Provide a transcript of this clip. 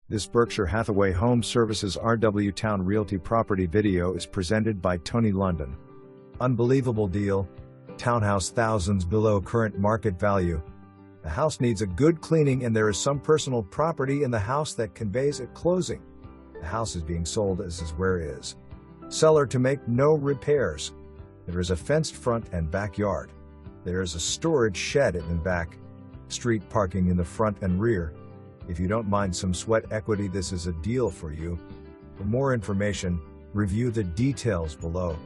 This Berkshire Hathaway Home Services RW Towne Realty property video is presented by Towne London. Unbelievable deal. Townhouse thousands below current market value. The house needs a good cleaning and there is some personal property in the house that conveys at closing. The house is being sold as is where it is. Seller to make no repairs. There is a fenced front and backyard. There is a storage shed in the back. Street parking in the front and rear. If you don't mind some sweat equity, this is a deal for you. For more information, review the details below.